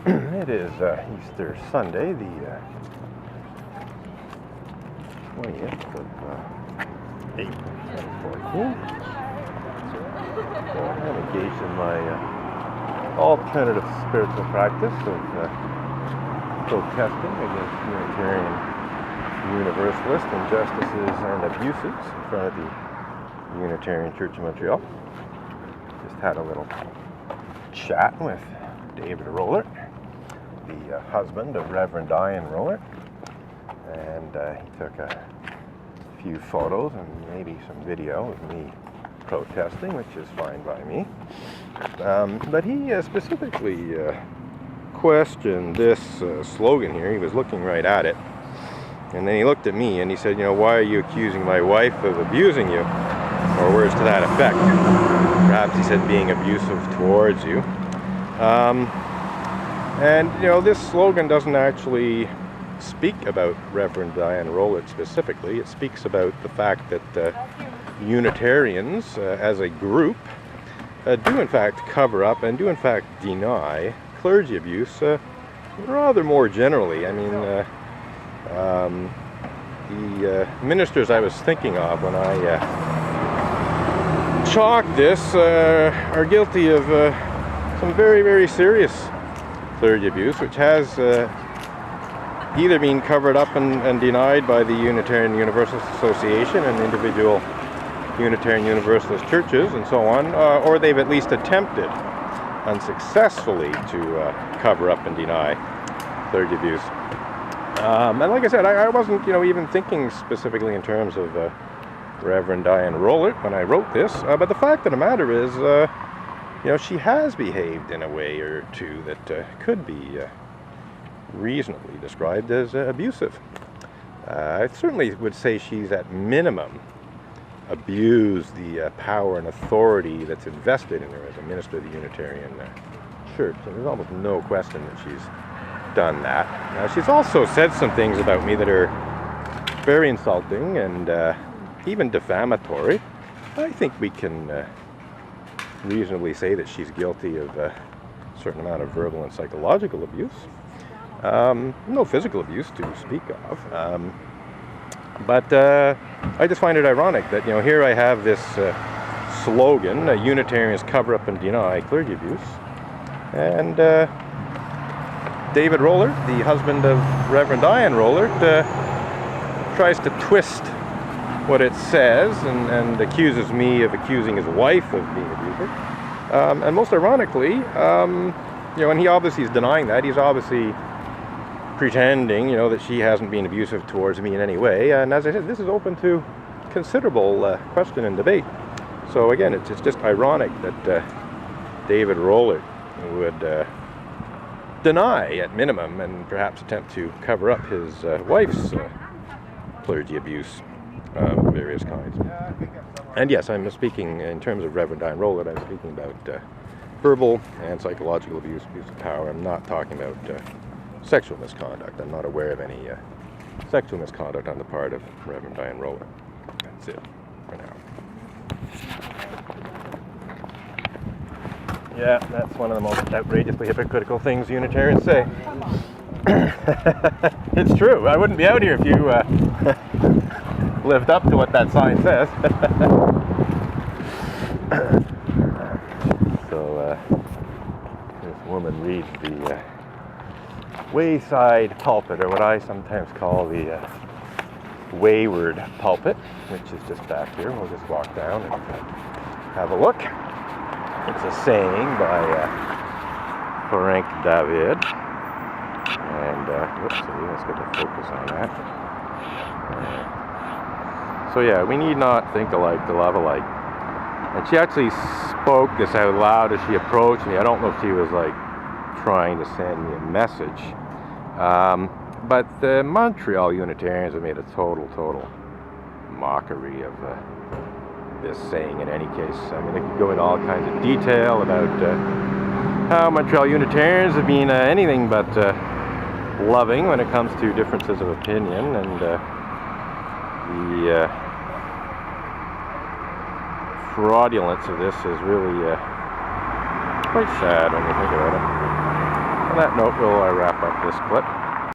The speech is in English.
It is Easter Sunday, the 20th of April 2014. So I'm engaged in my alternative spiritual practice of protesting against Unitarian Universalist injustices and abuses in front of the Unitarian Church of Montreal. Just had a little chat with David Roller, the husband of Reverend Diane Roller, and he took a few photos and maybe some video of me protesting, which is fine by me. But he specifically questioned this slogan here. He was looking right at it, and then he looked at me and he said, why are you accusing my wife of abusing you? Or words to that effect. Perhaps he said being abusive towards you. And this slogan doesn't actually speak about Reverend Diane Rowlett specifically. It speaks about the fact that Unitarians as a group do in fact cover up and do in fact deny clergy abuse rather more generally. I mean, the ministers I was thinking of when I chalked this are guilty of some very, very serious clergy abuse, which has either been covered up and denied by the Unitarian Universalist Association and individual Unitarian Universalist churches and so on, or they've at least attempted unsuccessfully to cover up and deny clergy abuse. And like I said, I wasn't even thinking specifically in terms of Reverend Diane Rollert when I wrote this, but the fact of the matter is she has behaved in a way or two that could be reasonably described as abusive. I certainly would say she's at minimum abused the power and authority that's invested in her as a minister of the Unitarian Church. And there's almost no question that she's done that. She's also said some things about me that are very insulting and even defamatory. I think we can reasonably say that she's guilty of a certain amount of verbal and psychological abuse. No physical abuse to speak of. But I just find it ironic that, here I have this slogan, Unitarians cover up and deny clergy abuse. And David Roller, the husband of Reverend Diane Roller, tries to twist what it says and accuses me of accusing his wife of being abusive. And most ironically, and he obviously is denying that. He's obviously pretending, that she hasn't been abusive towards me in any way. And as I said, this is open to considerable question and debate. So again, it's just ironic that David Roller would deny at minimum and perhaps attempt to cover up his wife's clergy abuse of various kinds. And yes, I'm speaking in terms of Reverend Diane Roller. I'm speaking about verbal and psychological abuse of power. I'm not talking about sexual misconduct. I'm not aware of any sexual misconduct on the part of Reverend Diane Roller. That's it for now. Yeah, that's one of the most outrageously hypocritical things Unitarians say. It's true. I wouldn't be out here if you lived up to what that sign says. So this woman reads the wayside pulpit, or what I sometimes call the wayward pulpit, which is just back here. We'll just walk down and have a look. It's a saying by Frank David. And let's get the focus on that. So yeah, we need not think alike to love alike. And she actually spoke this out loud as she approached me. I don't know if she was trying to send me a message. But the Montreal Unitarians have made a total mockery of this saying in any case. I mean, they could go into all kinds of detail about how Montreal Unitarians have been anything but loving when it comes to differences of opinion, and the fraudulence of this is really quite sad when you think about it. that note, we'll wrap up this clip.